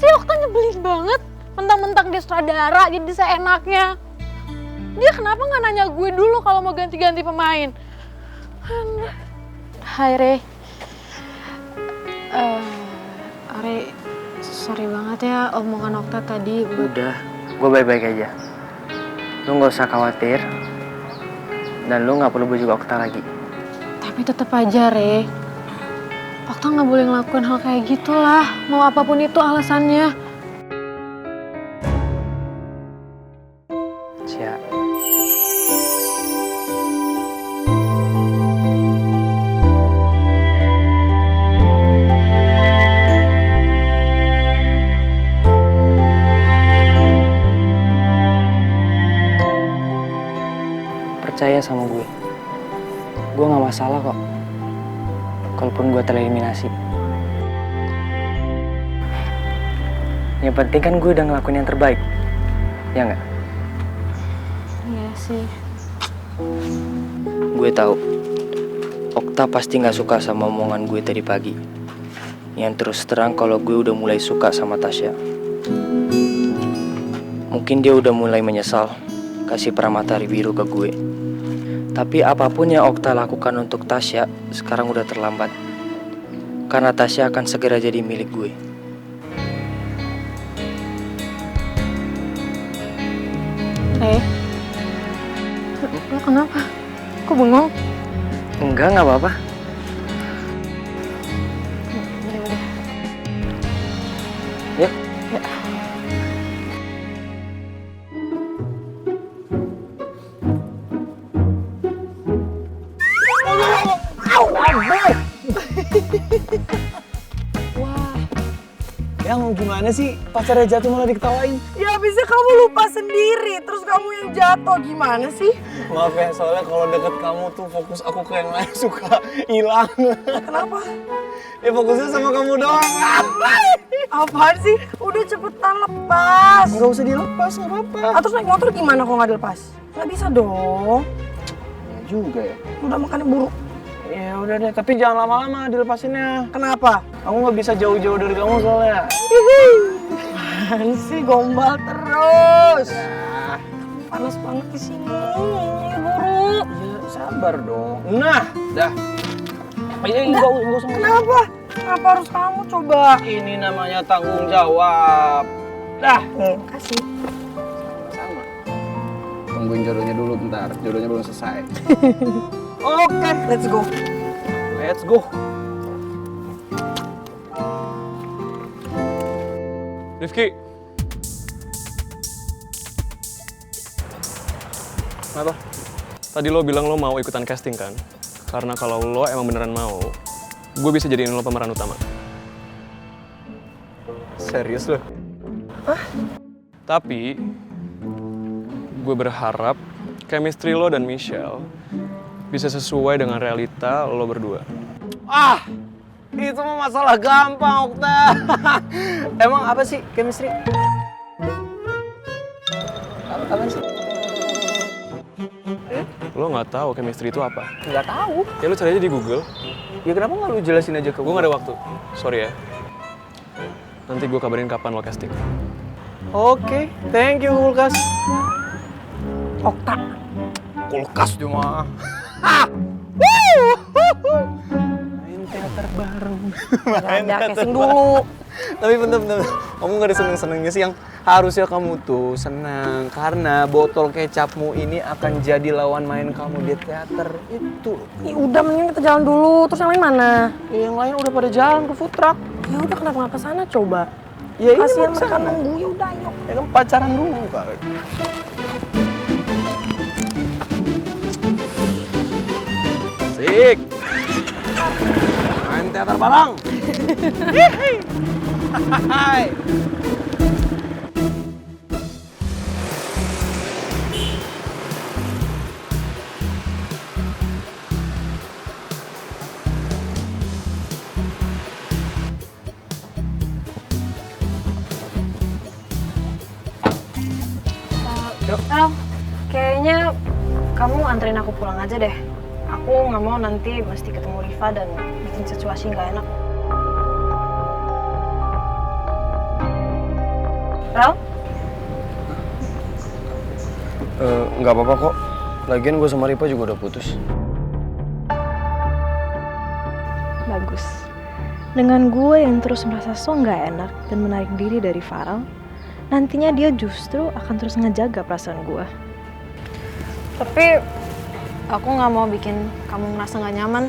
sih? Okta nyebelin banget. Mentang-mentang dia sutradara, jadi seenaknya. Dia kenapa nggak nanya gue dulu kalau mau ganti-ganti pemain? Hai Re. Re, sorry banget ya omongan Okta tadi. Udah, gue baik-baik aja. Lu nggak usah khawatir. Dan lu nggak perlu bujuk Okta lagi. Tapi tetap aja Re, Okta nggak boleh ngelakuin hal kayak gitulah. Mau apapun itu alasannya. Siap. Percaya sama gue gak masalah kok kalaupun gue tereliminasi. Yang penting kan gue udah ngelakuin yang terbaik, ya nggak? Iya sih. Gue tahu Okta pasti nggak suka sama omongan gue tadi pagi. Yang terus terang kalau gue udah mulai suka sama Tasya. Mungkin dia udah mulai menyesal kasih peramatahari biru ke gue. Tapi apapun yang Okta lakukan untuk Tasya sekarang udah terlambat. Karena Tasya akan segera jadi milik gue. Lo kenapa? Kok bengong? Enggak apa-apa. Udah. Yuk. Ya. Wah, yang gimana sih pacarnya jatuh malah diketawain? Ya bisa kamu lupa sendiri, terus kamu yang jatuh, gimana sih? Maaf ya, soalnya kalau deket kamu tuh fokus aku ke yang lain suka hilang. Kenapa? Ya fokusnya sama kamu doang. Apaan sih? Udah cepetan lepas. Nggak usah dilepas, nggak apa-apa. Terus naik motor gimana kalau nggak dilepas? Nggak bisa dong. Ya juga ya. Udah makannya buruk. Ya udah deh, tapi jangan lama-lama dilepasinnya. Kenapa? Aku nggak bisa jauh-jauh dari kamu soalnya. Apaan sih gombal terus? Panas banget di sini. Buru. Ya sabar dong. Nah, dah. Ini nggak usah. Kenapa? Kenapa harus kamu coba? Ini namanya tanggung jawab. Dah. Kasih. Sama. Tungguin jodohnya dulu bentar, jodohnya belum selesai. Oke, Let's go. let's go. Rifki. Kenapa? Tadi lo bilang lo mau ikutan casting kan? Karena kalau lo emang beneran mau, gue bisa jadiin lo pemeran utama. Serius lo? Tapi, gue berharap chemistry lo dan Michelle bisa sesuai dengan realita lo berdua. Ah, itu mah masalah gampang, Okta. Emang apa sih chemistry? Apa sih? Lo nggak tahu chemistry itu apa? Nggak tahu. Ya lo cari aja di Google. Ya kenapa nggak lu jelasin aja ke Gue nggak ada waktu. Sorry ya. Nanti gue kabarin kapan lo casting. Oke, thank you Kulkas. Okta. Kulkas cuma. Main teater bareng. Ada casting dulu. Tapi bentar. Kamu gak ada seneng-senengnya sih, yang harusnya kamu tuh senang. Karena botol kecapmu ini akan jadi lawan main kamu di teater itu. Ya udah, mending kita jalan dulu. Terus yang lain mana? Ya, yang lain udah pada jalan ke food truck. Ya udah, kenapa nggak ke sana coba? Ya ini Kasihan mau mereka kesana. nunggu. Ya udah, ayo. Ya kan pacaran dulu kali. Sik. Main teater bareng. Hai. El, kayaknya kamu anterin aku pulang aja deh. Aku nggak mau nanti mesti ketemu Riva dan bikin situasi nggak enak. Ral? Nggak apa-apa kok. Lagian gue sama Ripa juga udah putus. Bagus. Dengan gue yang terus merasa so nggak enak dan menarik diri dari Farel, nantinya dia justru akan terus ngejaga perasaan gue. Tapi aku nggak mau bikin kamu ngerasa nggak nyaman,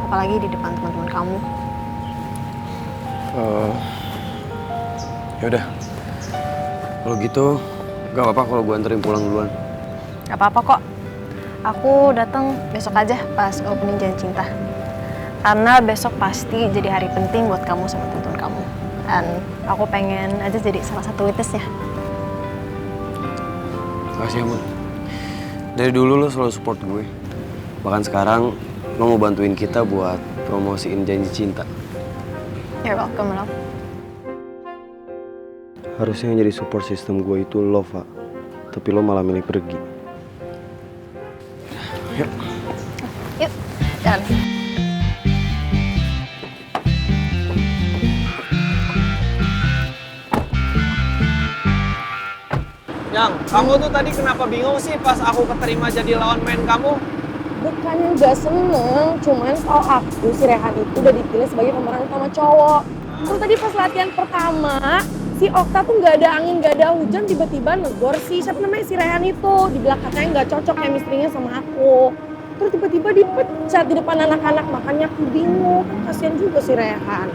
apalagi di depan teman-teman kamu. Yaudah. Kalau gitu, nggak apa-apa kalau gue anterin pulang duluan. Gak apa-apa kok. Aku datang besok aja pas opening Janji Cinta. Karena besok pasti jadi hari penting buat kamu sama teman-teman kamu. Dan aku pengen aja jadi salah satu witness-nya. Makasih ya, Bud. Dari dulu lo selalu support gue. Bahkan sekarang lo mau bantuin kita buat promosiin Janji Cinta. You're welcome, love. Harusnya yang jadi support system gue itu lo, Fa. Tapi lo malah milih pergi. Yuk. Yuk, jalan. Yang, kamu tuh tadi kenapa bingung sih pas aku keterima jadi lawan main kamu? Bukannya gak seneng, cuman aku si Rehan itu udah dipilih sebagai pemeran utama cowok. Terus tadi pas latihan pertama, si Okta tuh gak ada angin, gak ada hujan, tiba-tiba negor siapa namanya si Rehan itu. Dibilang katanya gak cocok chemistry-nya sama aku. Terus tiba-tiba dipecat di depan anak-anak, makanya aku bingung. Kan kasihan juga si Rehan.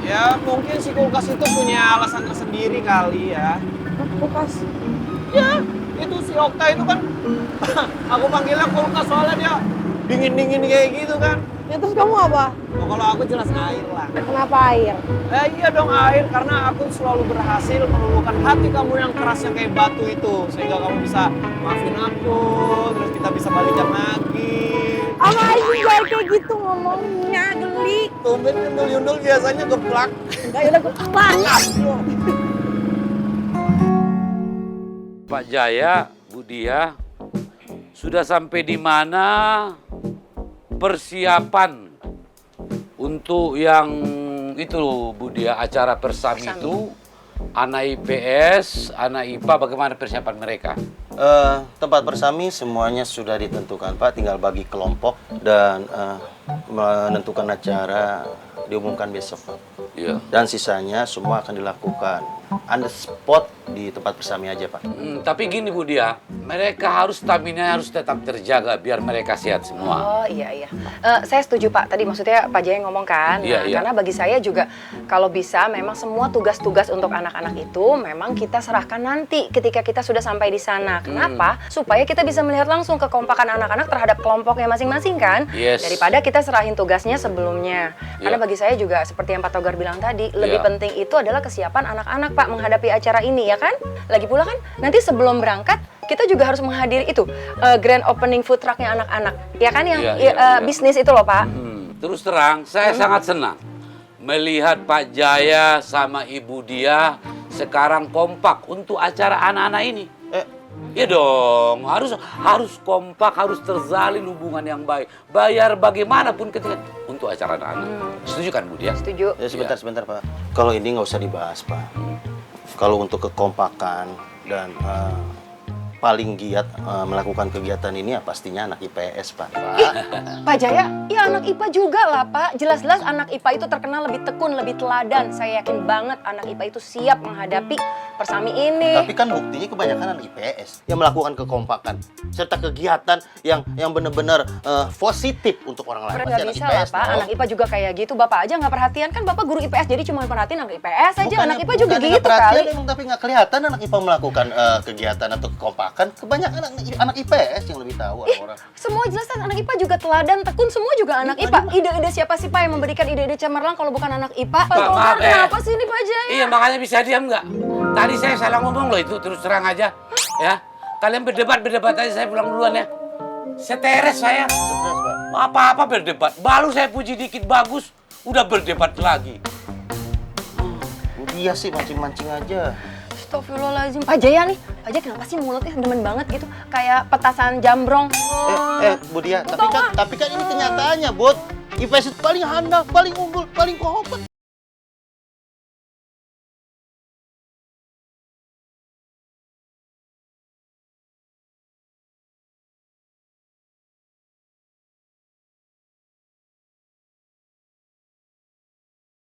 Ya mungkin si kulkas itu punya alasan tersendiri kali ya. Kulkas. Ya, itu si Okta itu kan aku panggilnya kulkas soalnya dia dingin-dingin kayak gitu kan. Ya terus kamu apa? Oh, kalau aku jelas air lah. Kenapa air? Iya dong air, karena aku selalu berhasil meluluhkan hati kamu yang kerasnya kayak batu itu. Sehingga kamu bisa maafin aku, terus kita bisa balikan lagi. Apa aja kayak gitu ngomongnya, geli. Tumben nyundul-nyundul biasanya geplak. Enggak, yaudah gue banget. Pak Jaya, Bu Dia, sudah sampai di mana persiapan untuk yang itu Bu Dia, acara persami itu, anak IPS, anak IPA, bagaimana persiapan mereka? Tempat bersami semuanya sudah ditentukan Pak, tinggal bagi kelompok dan menentukan acara diumumkan besok Pak. Iya. Dan sisanya semua akan dilakukan on the spot di tempat bersami aja Pak. Tapi gini Bu Dia, mereka harus stamina harus tetap terjaga biar mereka sehat semua. Oh iya. Saya setuju Pak, tadi maksudnya Pak Jaya ngomong kan. Iya. Karena bagi saya juga kalau bisa memang semua tugas-tugas untuk anak-anak itu memang kita serahkan nanti ketika kita sudah sampai di sana. Kenapa? Supaya kita bisa melihat langsung kekompakan anak-anak terhadap kelompoknya masing-masing kan. Yes. Daripada kita serahin tugasnya sebelumnya. Karena bagi saya juga seperti yang Pak Togar bilang tadi, lebih penting itu adalah kesiapan anak-anak Pak menghadapi acara ini ya kan. Lagi pula kan nanti sebelum berangkat kita juga harus menghadiri itu grand opening food trucknya anak-anak, ya kan yang bisnis itu loh Pak. Terus terang, saya sangat senang melihat Pak Jaya sama Ibu Dia sekarang kompak untuk acara anak-anak ini. Ya dong, harus kompak, harus terjalin hubungan yang baik. Bayar bagaimanapun ketika untuk acara anak-anak. Setuju kan Bu Dia? Setuju. Ya sebentar Pak. Kalau ini nggak usah dibahas Pak. Kalau untuk kekompakan dan paling giat melakukan kegiatan ini ya pastinya anak IPS Pak. Pak Jaya, ya anak IPA juga lah Pak. Jelas-jelas anak IPA itu terkenal lebih tekun, lebih teladan. Saya yakin banget anak IPA itu siap menghadapi persami ini. Tapi kan buktinya kebanyakan anak IPS yang melakukan kekompakan serta kegiatan yang benar-benar positif untuk orang lain. Nggak bisa lah Pak, anak IPA juga kayak gitu. Bapak aja nggak perhatian kan, Bapak guru IPS jadi cuma perhatiin anak IPS aja. Anak IPA juga gitu kali. Emang tapi nggak kelihatan anak IPA melakukan kegiatan atau kekompakan. Kebanyakan anak IPS yang lebih tahu orang-orang. Semua jelas kan anak IPA juga teladan, tekun, semua juga anak IPA. Ide-ide siapa sih Pak yang memberikan ide-ide cemerlang kalau bukan anak IPA? Pak Togar, kenapa sih ini Pak Jaya? Iya, makanya bisa diam nggak? Tadi saya salah ngomong loh itu, terus terang aja. Ya, kalian berdebat aja, saya pulang duluan ya. Stres saya. Stres Pak. Apa-apa berdebat. Baru saya puji dikit bagus, udah berdebat lagi. Dia sih mancing-mancing aja. Astagfirullahaladzim. Pak Jaya nih, Pak Jaya kenapa sih mulutnya demen banget gitu? Kayak petasan jambrong. Bu Dia, tapi kan ini kenyataannya, Bud. IPS itu paling handal, paling unggul, paling kompeten.